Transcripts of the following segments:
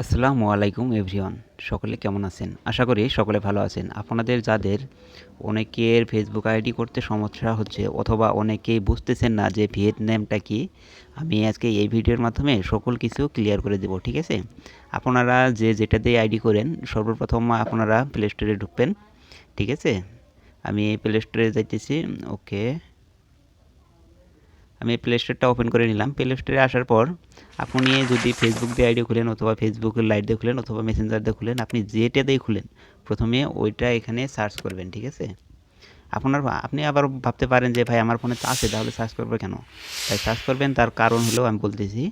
আসসালামু আলাইকুম এভরিওয়ান। সকলে কেমন আছেন? আশা করি সকলে ভালো আছেন। আপনাদের যাদের অনেকের ফেসবুক আইডি করতে সমস্যা হচ্ছে অথবা অনেকেই বুঝতেছেন না যে ভিয়েতনামটা কি, আমি আজকে এই ভিডিওর মাধ্যমে সকল কিছু ক্লিয়ার করে দেব। ঠিক আছে? আপনারা যেটা দিয়ে আইডি করেন সর্বপ্রথম আপনারা প্লে স্টোরে ঢুকবেন। ঠিক আছে? আমি প্লে স্টোরে যাইতেছি। ওকে, আমি প্লে স্টোরটা ওপেন করে নিলাম। প্লে স্টোরে আসার পর আপনি যদি ফেসবুক দিয়ে আইডি খুলেন অথবা ফেসবুকের লাইট দিয়ে খুলেন অথবা মেসেঞ্জার দিয়ে খুলেন, আপনি যেটা দিয়ে খুলেন প্রথমে ওইটা এখানে সার্চ করবেন। ঠিক আছে? আপনি আবার ভাবতে পারেন যে ভাই আমার ফোনে তো আছে, তাহলে সার্চ করবো কেন? তাই সার্চ করবেন, তার কারণ হলো আমি বলতেছি।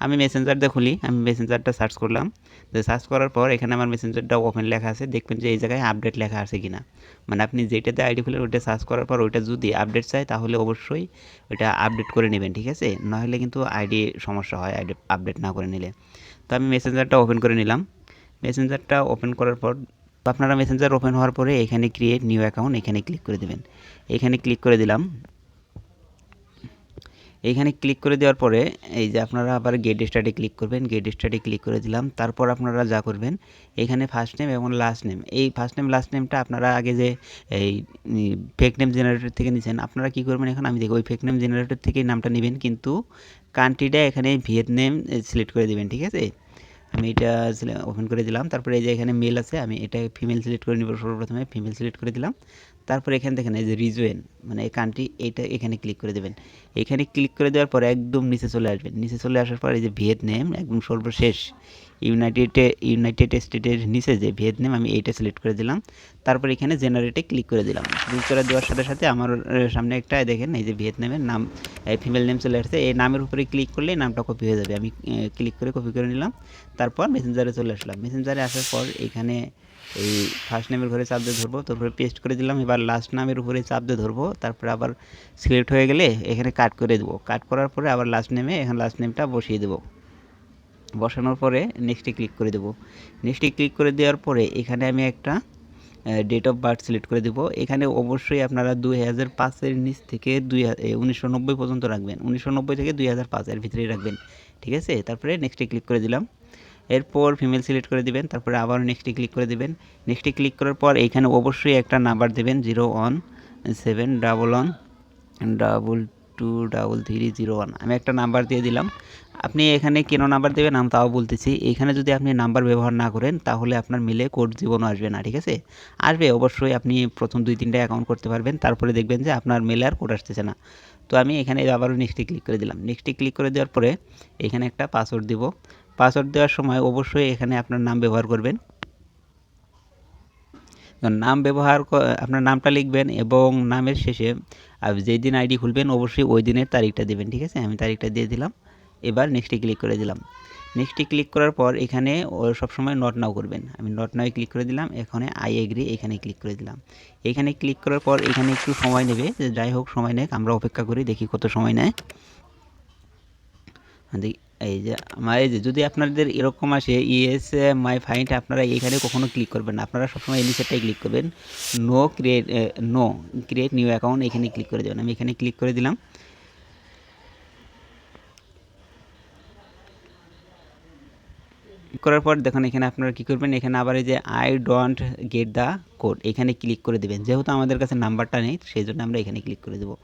আমি মেসেঞ্জার দিয়ে খুলি, আমি মেসেঞ্জারটা সার্চ করলাম। তো সার্চ করার পর এখানে আমার মেসেঞ্জারটা ওপেন লেখা আছে, দেখবেন যে এই জায়গায় আপডেট লেখা আছে কিনা। মানে আপনি যেটাতে আইডি খুলেন ওইটা সার্চ করার পর ওইটা যদি আপডেট চায় তাহলে অবশ্যই ওইটা আপডেট করে নেবেন। ঠিক আছে? নাহলে কিন্তু আইডি সমস্যা হয় আপডেট না করে নিলে। তো আমি মেসেঞ্জারটা ওপেন করে নিলাম। মেসেঞ্জারটা ওপেন করার পর আপনারা মেসেঞ্জার ওপেন হওয়ার পরে এখানে ক্রিয়েট নিউ অ্যাকাউন্ট এখানে ক্লিক করে দেবেন। এখানে ক্লিক করে দিলাম। এইখানে ক্লিক করে দেওয়ার পরে এই যে আপনারা আবার গেট স্টার্টে ক্লিক করবেন। গেট স্টার্টে ক্লিক করে দিলাম। তারপর আপনারা যা করবেন, এখানে ফার্স্ট নেম এবং লাস্ট নেম, এই ফার্স্ট নেম লাস্ট নেমটা আপনারা আগে যে এই ফেক নেম জেনারেটর থেকে নিয়েছেন, আপনারা কী করবেন, এখন আমি দেখি ওই ফেক নেম জেনারেটর থেকেই নামটা নেবেন, কিন্তু কান্ট্রিটা এখানে ভিয়েতনাম সিলেক্ট করে দেবেন। ঠিক আছে? আমি এটা ওপেন করে দিলাম। তারপরে এই যে এখানে মেল আছে, আমি এটা ফিমেল সিলেক্ট করে নিব। সর্বপ্রথমে ফিমেল সিলেক্ট করে দিলাম। তারপরে এখানে দেখেন এই যে রিজওয়েন, মানে এই কান্ট্রি, এইটা এখানে ক্লিক করে দেবেন। এখানে ক্লিক করে দেওয়ার পর একদম নিচে চলে আসবেন। নিচে চলে আসার পর এই যে ভিয়েতনাম একদম সর্বশেষ ইউনাইটেড স্টেটের নিচে যে ভিয়েতনাম, আমি এইটা সিলেক্ট করে দিলাম। তারপর এখানে জেনারেটে ক্লিক করে দিলাম। ক্লিক করে দেওয়ার সাথে সাথে আমার সামনে একটা দেখেন এই যে ভিয়েতনামের নাম, ফিমেল নেম চলে আসছে। এই নামের উপরে ক্লিক করলে নামটা কপি হয়ে যাবে। আমি ক্লিক করে কপি করে নিলাম। তারপর মেসেঞ্জারে চলে আসলাম। মেসেঞ্জারে আসার পর এখানে এই ফার্স্ট নেমের ঘরে চাপ দিয়ে ধরবো, তারপরে পেস্ট করে দিলাম। এবার লাস্ট নামের উপরে চাপ দিয়ে ধরবো, তারপরে আবার সিলেক্ট হয়ে গেলে এখানে কাট করে দেবো। কাট করার পরে আবার লাস্ট নেমে এখানে লাস্ট নেমটা বসিয়ে দেবো। বসানোর পরে নেক্সটে ক্লিক করে দেবো। নেক্সটে ক্লিক করে দেওয়ার পরে এখানে আমি একটা ডেট অফ বার্থ সিলেক্ট করে দেবো। এখানে অবশ্যই আপনারা 2005-এর নিচ থেকে 1990 পর্যন্ত রাখবেন। 1990 থেকে 2005 এর ভিতরেই রাখবেন। ঠিক আছে? তারপরে নেক্সটে ক্লিক করে দিলাম। এরপর ফিমেল সিলেক্ট করে দিবেন। তারপরে আবার নেক্সটে ক্লিক করে দিবেন। নেক্সটে ক্লিক করার পর এইখানে অবশ্যই একটা নাম্বার দেবেন, 01711223301। আমি একটা নাম্বার দিয়ে দিলাম। আপনি এখানে কেন নাম্বার দেবেন আমি তাও বলতেছি। এখানে যদি আপনি নাম্বার ব্যবহার না করেন তাহলে আপনার মেলে কোড জীবনও আসবে না। ঠিক আছে? আসবে অবশ্যই, আপনি প্রথম 2-3টা অ্যাকাউন্ট করতে পারবেন, তারপরে দেখবেন যে আপনার মেলে আর কোড আসতেছে না। তো আমি এখানে আবারও নেক্সটে ক্লিক করে দিলাম। নেক্সটে ক্লিক করে দেওয়ার পরে এখানে একটা পাসওয়ার্ড দিব। পাসওয়ার্ড দেওয়ার সময় অবশ্যই এখানে আপনার নাম ব্যবহার করবেন। নাম ব্যবহার আপনার নামটা লিখবেন এবং নামের শেষে যেই দিন আইডি খুলবেন অবশ্যই ওই দিনের তারিখটা দেবেন। ঠিক আছে? আমি তারিখটা দিয়ে দিলাম। এবার নেক্সটে ক্লিক করে দিলাম। নেক্সটে ক্লিক করার পর এখানে সবসময় নট নাও করবেন। আমি নট নাও ক্লিক করে দিলাম। এখানে আই এগ্রি এখানে ক্লিক করে দিলাম। এখানে ক্লিক করার পর এখানে একটু সময় নেবে, যাই হোক সময় নেয়, আমরা অপেক্ষা করি, দেখি কত সময় নেয়। এই যে আমার এই যে যদি আপনাদের এরকম আসে ইয়েস মাই ফাইন্ড, আপনারা এখানে কখনো ক্লিক করবেন না। আপনারা সবসময় এই নিচেরটাই ক্লিক করবেন, নো ক্রিয়েট নিউ অ্যাকাউন্ট, এখানে ক্লিক করে দেবেন। আমি এখানে ক্লিক করে দিলাম। করার পর দেখুন এখানে আপনারা কী করবেন, এখানে আবার এই যে I don't get the code এখানে ক্লিক করে দেবেন। যেহেতু আমাদের কাছে নাম্বারটা নেই সেই জন্য আমরা এখানে ক্লিক করে দেবো।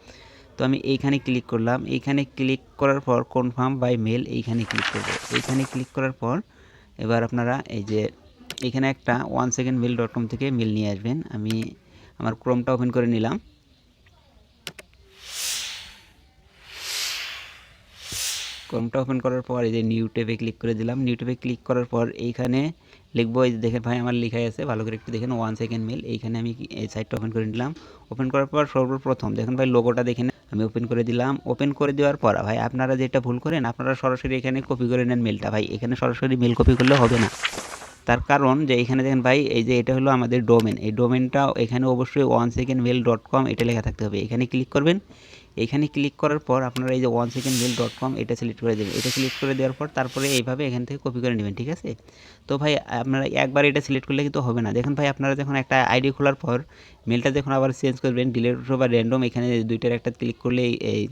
তো আমি এইখানে ক্লিক করলাম। এইখানে ক্লিক করার পর কনফার্ম বাই মেল এইখানে ক্লিক করব। এইখানে ক্লিক করার পর এবার আপনারা এই যে এখানে একটা 1secondmail.com থেকে মেল নিয়ে আসবেন। আমি আমার ক্রোমটা ওপেন করে নিলাম। ক্রোমটা ওপেন করার পর এই যে নিউ ট্যাবে ক্লিক করে দিলাম। নিউ ট্যাবে ক্লিক করার পর এইখানে লিখবো, এই যে দেখেন ভাই আমার লেখাই আছে, ভালো করে একটু দেখেন 1 সেকেন্ড মেল। এইখানে আমি এই সাইটটা ওপেন করে নিলাম। ওপেন করার পর সর্বপ্রথম দেখেন ভাই লোগোটা দেখেন, আমি ওপেন করে দিলাম। ওপেন করে দেওয়ার পর ভাই আপনারা যেটা ভুল করেন, আপনারা সরাসরি এখানে কপি করে নেন মেলটা। ভাই এখানে সরাসরি মেল কপি করলে হবে না। তার কারণ যে এখানে দেখেন ভাই এই যে এটা হলো আমাদের ডোমেন, এই ডোমেনটা এখানে অবশ্যই 1secondmail.com এটা লেখা থাকতে হবে। এখানে ক্লিক করবেন। এখানে ক্লিক করার পর আপনারা এই যে 1secondmail.com এটা সিলেক্ট করে দেবেন। এটা সিলেক্ট করে দেওয়ার পর তারপরে এইভাবে এখান থেকে কপি করে নেবেন। ঠিক আছে? তো ভাই আপনারা একবার এটা সিলেক্ট করলে কিন্তু হবে না। দেখুন ভাই আপনারা যখন একটা আইডি খোলার পর মেলটা যখন আবার চেঞ্জ করবেন, ডিলিট বা র্যান্ডম, এখানে দুইটার একটা ক্লিক করলে এই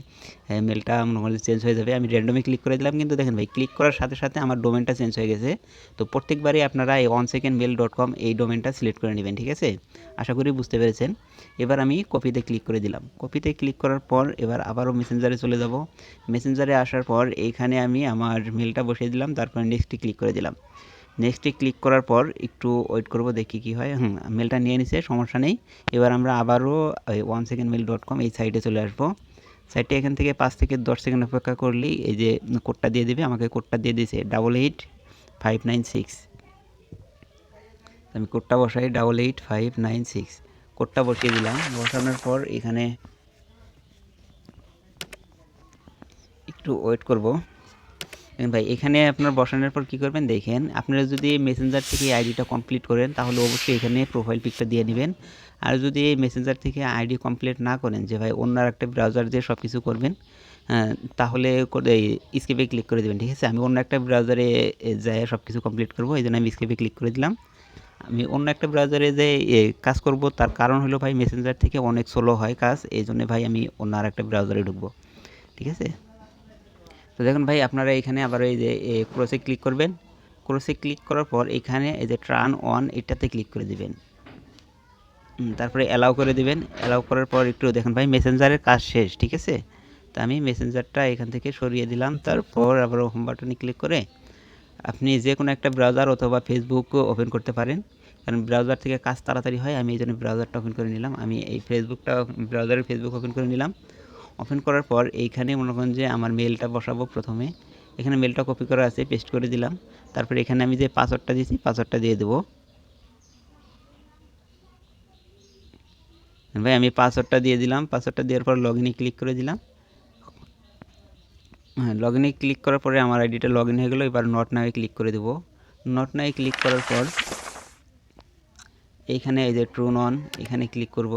মেলটা মনে করেন চেঞ্জ হয়ে যাবে। আমি র্যান্ডমে ক্লিক করে দিলাম, কিন্তু দেখেন ভাই ক্লিক করার সাথে সাথে আমার ডোমেনটা চেঞ্জ হয়ে গেছে। তো প্রত্যেকবারই আপনারা এই onesecondmail.com এই ডোমেনটা সিলেক্ট করে নেবেন, ঠিক আছে? আশা করি বুঝতে পেরেছেন। এবার আমি কপিতে ক্লিক করে দিলাম। কপিতে ক্লিক করার পর এবার আবারও মেসেঞ্জারে চলে যাব। মেসেঞ্জারে আসার পর এইখানে আমি আমার মেলটা বসিয়ে দিলাম, তারপর নেক্সটে ক্লিক করে দিলাম। নেক্সটে ক্লিক করার পর একটু ওয়েট করব, দেখি কী হয়। মেলটা নিয়ে নিছে, সমস্যা নেই। এবার আমরা আবারও ওই onesecondmail.com এই সাইটে চলে আসবো। সাইটে এখান থেকে 5 থেকে 10 সেকেন্ড অপেক্ষা করলেই এই যে কোডটা দিয়ে দিবে। আমাকে কোডটা দিয়ে দিয়েছে 88596। আমি কোডটা বসাই 88596, কোডটা বসিয়ে দিলাম। বসানোর পর এখানে একটু ওয়েট করব। ভাই এখানে আপনার বসানোর পর কী করবেন দেখেন, আপনারা যদি মেসেঞ্জার থেকে আইডিটা কমপ্লিট করেন তাহলে অবশ্যই এখানে প্রোফাইল পিকটা দিয়ে নেবেন। আর যদি মেসেঞ্জার থেকে আইডি কমপ্লিট না করেন, যে ভাই অন্য একটা ব্রাউজার দিয়ে সব কিছু করবেন, তাহলে স্কেপে ক্লিক করে দেবেন, ঠিক আছে? আমি অন্য একটা ব্রাউজারে যাই সব কিছু কমপ্লিট করবো, এই জন্য আমি স্কেপে ক্লিক করে দিলাম। আমি অন্য একটা ব্রাউজারে যে কাজ করব, তার কারণ হলো ভাই মেসেঞ্জার থেকে অনেক স্লো হয় কাজ, এই জন্য ভাই আমি অন্য আর একটা ব্রাউজারে ঢুকবো, ঠিক আছে? তো দেখুন ভাই আপনারা এখানে আবার এই যে ক্রসে ক্লিক করবেন। ক্রসে ক্লিক করার পর এখানে এই যে টার্ন অন এটাতে ক্লিক করে দিবেন। তারপরে অ্যালাউ করে দিবেন। অ্যালাউ করার পর একটু দেখুন ভাই মেসেঞ্জারের কাজ শেষ, ঠিক আছে? তো আমি মেসেঞ্জারটা এখান থেকে সরিয়ে দিলাম। তারপর আবার হোম বাটনে ক্লিক করে আপনি যে কোনো একটা ব্রাউজার অথবা ফেসবুকও ওপেন করতে পারেন, কারণ ব্রাউজার থেকে কাজ তাড়াতাড়ি হয়। আমি এই জন্য ব্রাউজারটা ওপেন করে নিলাম। আমি এই ব্রাউজারের ফেসবুক ওপেন করে নিলাম। ওপেন করার পর এইখানে মনে করেন যে আমার মেলটা বসাবো প্রথমে। এখানে মেলটা কপি করা আছে, পেস্ট করে দিলাম। তারপরে এখানে আমি যে পাসওয়ার্ডটা দিয়েছি পাসওয়ার্ডটা দিয়ে দেবো। ভাই আমি পাসওয়ার্ডটা দিয়ে দিলাম। পাসওয়ার্ডটা দেওয়ার পর লগ ইনে ক্লিক করে দিলাম। লগ ইনে ক্লিক করার পরে আমার আইডিটা লগ ইন হয়ে গেলো। এবার নট নাও ক্লিক করে দেবো। নট নাও ক্লিক করার পর এইখানে এই যে ট্রু নন এখানে ক্লিক করব।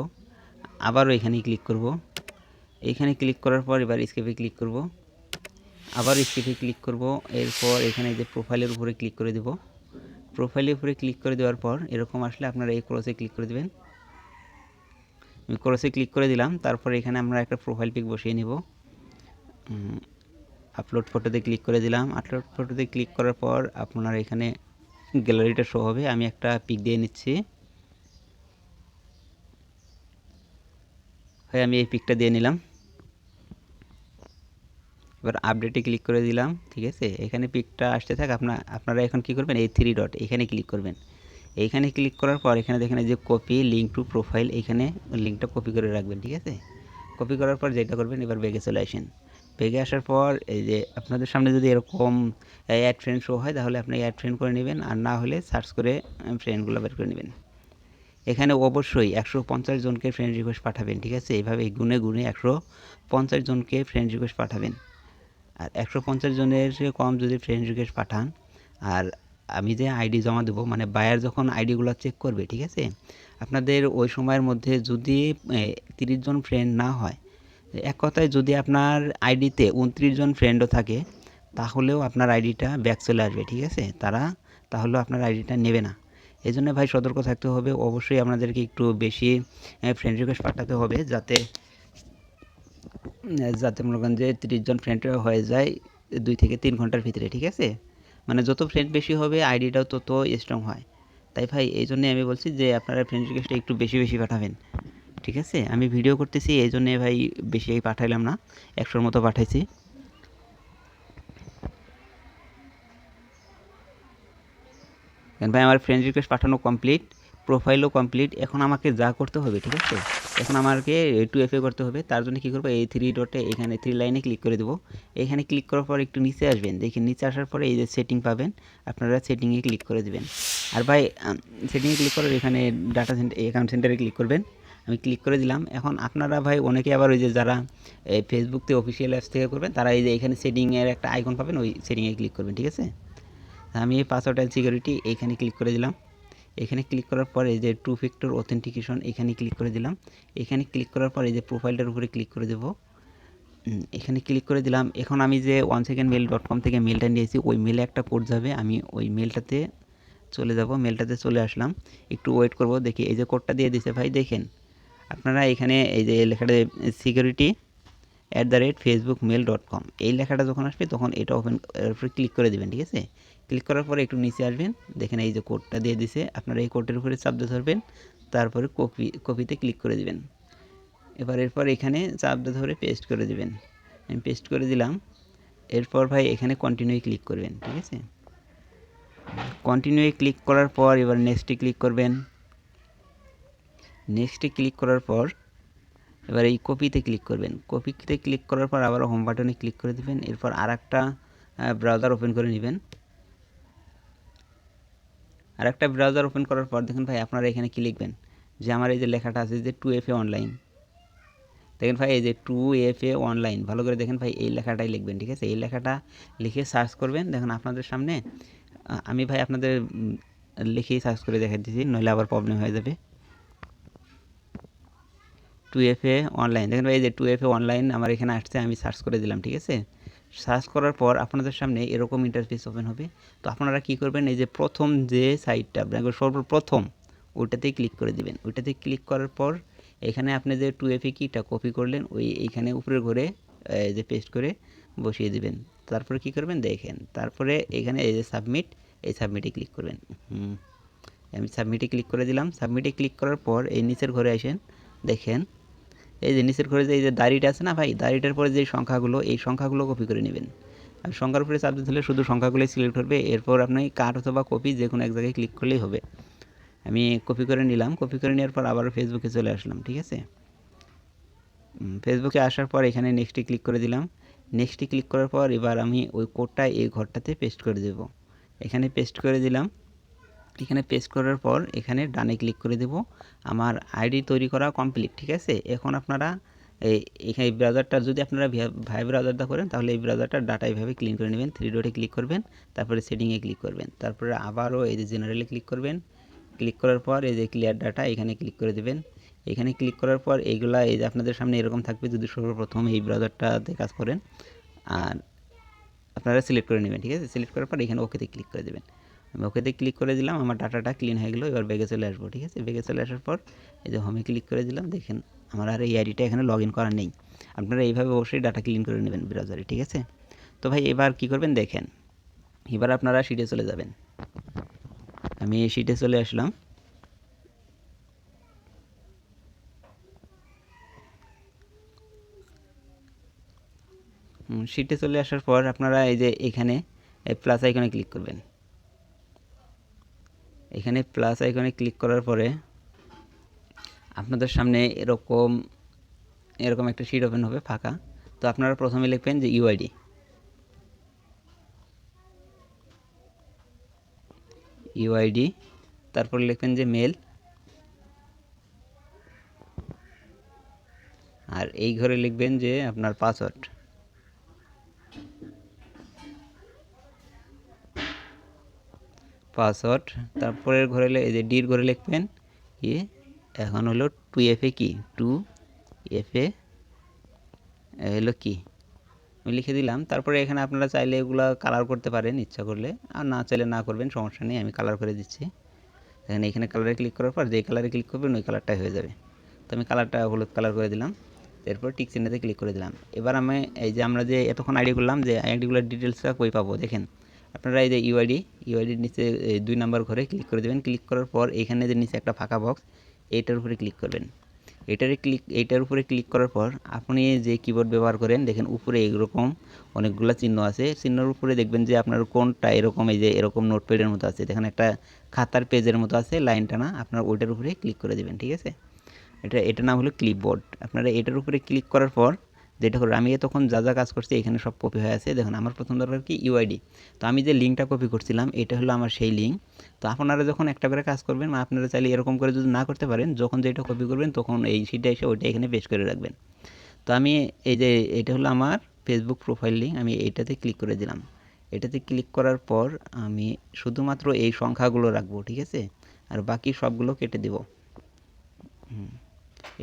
আবারও এখানে ক্লিক করব। এইখানে ক্লিক করার পর এবার স্কেপে ক্লিক করব। আবার স্কেপে ক্লিক করব। এরপর এখানে যে প্রোফাইলের উপরে ক্লিক করে দেব। প্রোফাইলের উপরে ক্লিক করে দেওয়ার পর এরকম আসলে আপনারা এই ক্রসে ক্লিক করে দেবেন। আমি ক্রসে ক্লিক করে দিলাম। তারপর এখানে আমরা একটা প্রোফাইল পিক বসিয়ে নেব। আপলোড ফটোতে ক্লিক করে দিলাম। আপলোড ফটোতে ক্লিক করার পর আপনার এখানে গ্যালারিটা শো হবে। আমি একটা পিক দিয়ে নিচ্ছি। হ্যাঁ আমি এই পিকটা দিয়ে নিলাম। এবার আপডেটে ক্লিক করে দিলাম, ঠিক আছে? এখানে পিকটা আসতে থাক। আপনারা এখন কী করবেন, এই 3 ডট এখানে ক্লিক করবেন। এইখানে ক্লিক করার পর এখানে দেখেন যে কপি লিঙ্ক টু প্রোফাইল, এইখানে লিঙ্কটা কপি করে রাখবেন, ঠিক আছে? কপি করার পর যেটা করবেন এবার ব্যাগে চলে আসেন। ব্যাগে আসার পর এই যে আপনাদের সামনে যদি এরকম অ্যাড ফ্রেন্ড শো হয় তাহলে আপনি অ্যাড ফ্রেন্ড করে নেবেন, আর না হলে সার্চ করে ফ্রেন্ডগুলো বের করে নেবেন। এখানে অবশ্যই 150 জনকে ফ্রেন্ড রিকোয়েস্ট পাঠাবেন, ঠিক আছে? এইভাবে গুনে গুনে 150 জনকে ফ্রেন্ড রিকোয়েস্ট পাঠাবেন। আর 150 জনের কম যদি ফ্রেন্ড রিকোয়েস্ট পাঠান, আর আমি যে আইডি জমা দেবো, মানে বায়ার যখন আইডিগুলো চেক করবে, ঠিক আছে? আপনাদের ওই সময়ের মধ্যে যদি 30 জন ফ্রেন্ড না হয়, এক কথায় যদি আপনার আইডিতে 29 জন ফ্রেন্ডও থাকে, তাহলেও আপনার আইডিটা ব্যাক চলে আসবে, ঠিক আছে? তাহলেও আপনার আইডিটা নেবে না। এই জন্য ভাই সতর্ক থাকতে হবে। অবশ্যই আপনাদেরকে একটু বেশি ফ্রেন্ড রিকোয়েস্ট পাঠাতে হবে, যাতে মনে করেন যে 30 জন ফ্রেন্ড হয়ে যায় 2 থেকে 3 ঘন্টার ভিতরে, ঠিক আছে? মানে যত ফ্রেন্ড বেশি হবে আইডিটাও তত স্ট্রং হয়। তাই ভাই এই জন্যে আমি বলছি যে আপনারা ফ্রেন্ড রিকোয়েস্টটা একটু বেশি বেশি পাঠাবেন, ঠিক আছে? আমি ভিডিও করতেছি এই জন্যে ভাই বেশি পাঠাইলাম না, 100-র মতো পাঠাইছি। ভাই আমার ফ্রেন্ড রিকোয়েস্ট পাঠানো কমপ্লিট, প্রোফাইলও কমপ্লিট। এখন আমাকে যা করতে হবে, ঠিক আছে? এখন আমাকে 2FA করতে হবে। তার জন্য কী করবো, এই 3 ডটে এখানে 3 লাইনে ক্লিক করে দেবো। এখানে ক্লিক করার পর একটু নিচে আসবেন, দেখি নিচে আসার পরে এই যে সেটিং পাবেন, আপনারা সেটিংয়ে ক্লিক করে দেবেন। আর ভাই সেটিংয়ে ক্লিক করার এখানে ডাটা সেন্টার অ্যাকাউন্ট সেন্টারে ক্লিক করবেন। আমি ক্লিক করে দিলাম। এখন আপনারা ভাই অনেকে আবার ওই যে যারা ফেসবুক থেকে অফিসিয়াল অ্যাপস থেকে করবেন, তারা এই যে এখানে সেটিংয়ের একটা আইকন পাবেন, ওই সেটিংয়ে ক্লিক করবেন, ঠিক আছে? আমি এই পাসওয়ার্ড অ্যান্ড সিকিউরিটি এইখানে ক্লিক করে দিলাম। এখানে ক্লিক করার পরে এই যে 2 ফ্যাক্টর অথেন্টিকেশন এখানে ক্লিক করে দিলাম। এখানে ক্লিক করার পর এই যে প্রোফাইলটার উপরে ক্লিক করে দেব। এখানে ক্লিক করে দিলাম। এখন আমি যে onesecondmail.com থেকে মেলটা নিয়েছি, ওই মেলে একটা কোড যাবে। আমি ওই মেলটাতে চলে যাব। মেলটাতে চলে আসলাম। একটু ওয়েট করব, দেখি এই যে কোডটা দিয়ে দিছে ভাই, দেখেন আপনারা এখানে এই যে লেখাটা সিকিউরিটি @facebookmail.com এই লেখাটা যখন আসবে তখন এটা ওপেন উপরে ক্লিক করে দেবেন, ঠিক আছে। ক্লিক করার পরে একটু নিচে আসবেন, দেখেন এই যে কোডটা দিয়ে দিছে, আপনারা এই কোডের উপরে চাপ দিয়ে ধরবেন, তারপরে কপিতে ক্লিক করে দিবেন। এরপর এখানে চাপ দিয়ে ধরে পেস্ট করে দিবেন। আমি পেস্ট করে দিলাম। এরপর ভাই এখানে কন্টিনিউ ক্লিক করবেন, ঠিক আছে। কন্টিনিউ ক্লিক করার পর এবার নেক্সটে ক্লিক করবেন। নেক্সটে ক্লিক করার পর এবার এই কপিতে ক্লিক করবেন। কপিতে ক্লিক করার পর আবার হোম বাটনে ক্লিক করে দিবেন। এরপর আরেকটা ব্রাউজার ওপেন করে নেবেন। আরেকটা ব্রাউজার ওপেন করার পর দেখুন ভাই আপনারা এখানে কি লিখবেন, যে আমার এই যে লেখাটা আছে যে 2FA অনলাইন, দেখেন ভাই এই যে 2FA অনলাইন, ভালো করে দেখেন ভাই এই লেখাটাই লিখবেন, ঠিক আছে। এই লেখাটা লিখে সার্চ করবেন। দেখুন আপনাদের সামনে আমি ভাই আপনাদের লিখেই সার্চ করে দেখা দিচ্ছি, নইলে আবার প্রবলেম হয়ে যাবে। 2FA অনলাইন, দেখেন ভাই এই যে 2FA অনলাইন আমার এখানে আসছে, আমি সার্চ করে দিলাম, ঠিক আছে। সার্চ করার পর আপনাদের সামনে এরকম ইন্টারফেস ওপেন হবে। তো আপনারা কি করবেন, এই যে প্রথম যে সাইটটা আপনাকে সর্বপ্রথম ওইটাতেই ক্লিক করে দিবেন। ওইটাতে ক্লিক করার পর এখানে আপনি যে 2FA কিটা কপি করলেন এইখানে উপরে ঘরে যে পেস্ট করে বসিয়ে দিবেন। তারপরে কি করবেন দেখেন, তারপরে এখানে এই যে সাবমিট, এই সাবমিটে ক্লিক করবেন। আমি সাবমিটে ক্লিক করে দিলাম। সাবমিটে ক্লিক করার পর এই নিচের ঘরে আসেন, দেখেন এই যে নিচের ঘরে যে এই যে দাড়িটা আছে না ভাই, দাড়িটার পরে যে সংখ্যাগুলো, এই সংখ্যাগুলো কপি করে নেবেন। আর সংখ্যার উপরে চাপ দিলে শুধু সংখ্যাগুলোই সিলেক্ট হবে। এরপর আপনি কাট অথবা কপি যে কোনো এক জায়গায় ক্লিক করলেই হবে। আমি কপি করে নিলাম। কপি করে নেওয়ার পর আবারও ফেসবুকে চলে আসলাম, ঠিক আছে। ফেসবুকে আসার পর এখানে নেক্সটে ক্লিক করে দিলাম। নেক্সটে ক্লিক করার পর এবার আমি ওই কোডটা এই ঘরটাতে পেস্ট করে দেব। এখানে পেস্ট করে দিলাম। এখানে পেস্ট করার পর এখানে ডানে ক্লিক করে দেব। আমার আইডি তৈরি করা কমপ্লিট, ঠিক আছে। এখন আপনারা এই ব্রাউজারটা যদি আপনারা ভাই ব্রাউজারটা করেন তাহলে এই ব্রাউজারটার ডাটা এইভাবে ক্লিন করে নেবেন। 3 ডটে ক্লিক করবেন, তারপরে সেটিংয়ে ক্লিক করবেন, তারপরে আবারও এই যে জেনারেলে ক্লিক করবেন। ক্লিক করার পর এই যে ক্লিয়ার ডাটা এখানে ক্লিক করে দেবেন। এখানে ক্লিক করার পর এইগুলা এই যে আপনাদের সামনে এরকম থাকবে যদি সর্বপ্রথম এই ব্রাউজারটাতে কাজ করেন। আর আপনারা সিলেক্ট করে নেবেন, ঠিক আছে। সিলেক্ট করার পর এখানে ওকেতে ক্লিক করে দেবেন। আমি ওকেতে ক্লিক করে দিলাম, আমার ডাটাটা ক্লিন হয়ে গেলো। এবার ব্যাগে চলে আসবো, ঠিক আছে। ব্যাগে চলে আসার পর এই যে হোমে ক্লিক করে দিলাম, দেখেন আমার আর এই আইডিটা এখানে লগ ইন করা নেই। আপনারা এইভাবে অবশ্যই ডাটা ক্লিন করে নেবেন ব্রাউজারে, ঠিক আছে। তো ভাই এবার কি করবেন দেখেন, এবার আপনারা শিটে চলে যাবেন। আমি এই শিটে চলে আসলাম। শিটে চলে আসার পর আপনারা এই যে এখানে প্লাস আইকনে ক্লিক করবেন। এখানে প্লাস আইকনে ক্লিক করার পরে আপনাদের সামনে এরকম একটা শিট ওপেন হবে ফাঁকা। তো আপনারা প্রথমে লিখবেন যে ইউআইডি, তারপর লিখবেন যে মেল, আর এই ঘরে লিখবেন যে আপনার পাসওয়ার্ড। তারপরের ঘরে এই যে ডির ঘরে লিখবেন কি, এখন হলো 2FA কি, 2FA হলো কি, আমি লিখে দিলাম। তারপরে এখানে আপনারা চাইলে এগুলো কালার করতে পারেন ইচ্ছা করলে, আর না চাইলে না করবেন, সমস্যা নেই। আমি কালার করে দিচ্ছি। এখানে কালারে ক্লিক করার পর যে কালারে ক্লিক করবেন ওই কালারটাই হয়ে যাবে। তো আমি কালারটা হলুদ কালার করে দিলাম। এরপর টিক চিহ্নতে ক্লিক করে দিলাম। এবার আমি এই যে আমরা যে এতক্ষণ আইডি করলাম, যে আইডিগুলোর ডিটেলসটা কই পাবো দেখেন। আপনারা এই যে ইউআইডির নিচে 2 নাম্বার ঘরে ক্লিক করে দেবেন। ক্লিক করার পর এখানে যে নিচে একটা ফাঁকা বক্স, এইটার উপরে ক্লিক করবেন। এইটার উপরে ক্লিক করার পর আপনি যে কিবোর্ড ব্যবহার করেন দেখেন উপরে এরকম অনেকগুলো চিহ্ন আছে। চিহ্নের উপরে দেখবেন যে আপনার কোনটা এরকম, এই যে এরকম নোটপ্যাডের মতো আছে, দেখেন একটা খাতার পেজের মতো আছে লাইন টানা, আপনার ওইটার উপরে ক্লিক করে দেবেন, ঠিক আছে। এটা নাম হলো ক্লিপবোর্ড। আপনারা এটার উপরে ক্লিক করার পর যেটা করে আমি তখন যা যা কাজ করছি এখানে সব কপি হয়ে আছে। দেখুন আমার প্রথম দরকার কি ইউআইডি। তো আমি যে লিঙ্কটা কপি করছিলাম এটা হলো আমার সেই লিঙ্ক। তো আপনারা যখন একটা করে কাজ করবেন, আপনারা চাইলে এরকম করে যদি না করতে পারেন, যখন যেটা কপি করবেন তখন এই শিটে এসে ওইটা এখানে পেস্ট করে রাখবেন। তো আমি এই যে এটা হলো আমার ফেসবুক প্রোফাইল লিঙ্ক, আমি এইটাতে ক্লিক করে দিলাম। এটাতে ক্লিক করার পর আমি শুধুমাত্র এই সংখ্যাগুলো রাখবো, ঠিক আছে, আর বাকি সবগুলো কেটে দেব।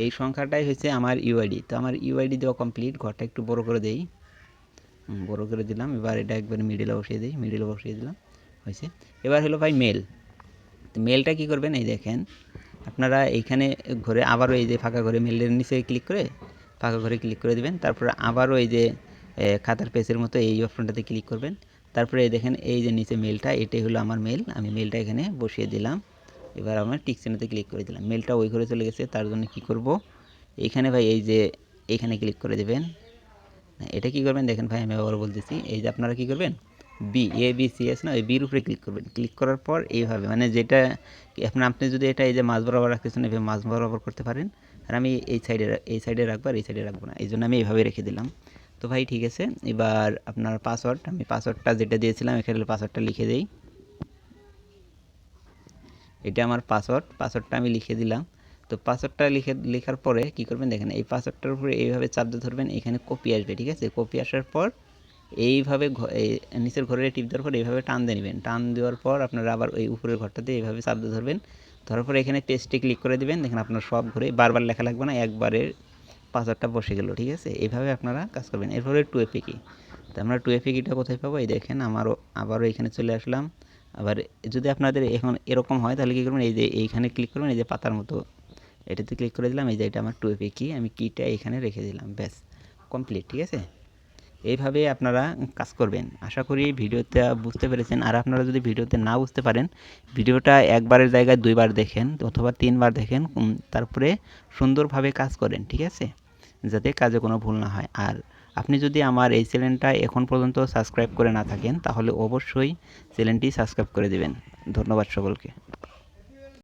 এই সংখ্যাটাই হচ্ছে আমার ইউআইডি। তো আমার ইউআইডি দেওয়া কমপ্লিট। ঘরটা একটু বড় করে দেই, বড় করে দিলাম। এবার এটা একবারে মিডিলে বসিয়ে দিই, মিডিলে বসিয়ে দিলাম, হয়েছে। এবার হলো ভাই মেল। তো মেলটা কী করবেন, এই দেখেন আপনারা এইখানে ঘরে আবারও এই যে ফাঁকা ঘরে মেলের নিচে ক্লিক করে ফাঁকা ঘরে ক্লিক করে দিবেন। তারপরে আবারও এই যে খাতার পেজের মতো এই অপশনটাতে ক্লিক করবেন। তারপরে এই দেখেন এই যে নিচে মেলটা, এটাই হলো আমার মেল। আমি মেলটা এখানে বসিয়ে দিলাম। এবার আমার টিক চিহ্নতে ক্লিক করে দিলাম। মেলটা ওই ঘরে চলে গেছে, তার জন্য কি করব, এইখানে ভাই এই যে এইখানে ক্লিক করে দেবেন। এটা কি করবেন দেখেন ভাই, আমি আবার বলতেছি, এই যে আপনারা কি করবেন, ABCS না, ওই বির উপরে ক্লিক করবেন। ক্লিক করার পর এইভাবে, মানে যেটা আপনি যদি এটা এই যে মাঝ বরাবর রাখতেছেন, এইভাবে মাঝ বরাবর করতে পারেন। আর আমি এই সাইডে রাখবো, আর এই সাইডে রাখবো না, এই জন্য আমি এইভাবে রেখে দিলাম। তো ভাই ঠিক আছে, এবার আপনার পাসওয়ার্ড, আমি পাসওয়ার্ডটা যেটা দিয়েছিলাম এখানে পাসওয়ার্ডটা লিখে দিই। এটা আমার পাসওয়ার্ডটা আমি লিখে দিলাম। তো পাসওয়ার্ডটা লেখার পরে কী করবেন দেখেন, এই পাসওয়ার্ডটার উপরে এইভাবে চাপ দিয়ে ধরবেন, এখানে কপি আসবে, ঠিক আছে। কপি আসার পর এইভাবে এই নিচের ঘরে টিপ দেওয়ার পর এইভাবে টান দিয়ে নেবেন। টান দেওয়ার পর আপনারা আবার ওই উপরের ঘরটাতে এইভাবে চাপ দিয়ে ধরবেন। ধরার পর এখানে পেস্টে ক্লিক করে দিবেন। দেখেন আপনার সব ঘরে বারবার লেখা লাগবে না, একবারে পাসওয়ার্ডটা বসে গেল, ঠিক আছে। এইভাবে আপনারা কাজ করবেন। এরপরে 2FA কি, তো আমরা 2FA কিটা কোথায় পাবো, এই দেখেন আবারও এখানে চলে আসলাম। আবার যদি আপনাদের এখন এরকম হয় তাহলে কী করবেন, এই যে এইখানে ক্লিক করবেন, এই যে পাতার মতো এটাতে ক্লিক করে দিলাম। এই যে এটা আমার 2FA কি, আমি কিটা এখানে রেখে দিলাম, ব্যাস কমপ্লিট, ঠিক আছে। এইভাবে আপনারা কাজ করবেন। আশা করি ভিডিওতে বুঝতে পেরেছেন। আর আপনারা যদি ভিডিওতে না বুঝতে পারেন, ভিডিওটা একবারের জায়গায় 2বার দেখেন অথবা 3বার দেখেন, তারপরে সুন্দরভাবে কাজ করেন, ঠিক আছে, যাতে কাজে কোনো ভুল না হয়। আর আপনি যদি আমার এই চ্যানেলটা এখন পর্যন্ত সাবস্ক্রাইব করে না থাকেন, তাহলে অবশ্যই চ্যানেলটি সাবস্ক্রাইব করে দেবেন। ধন্যবাদ সকলকে।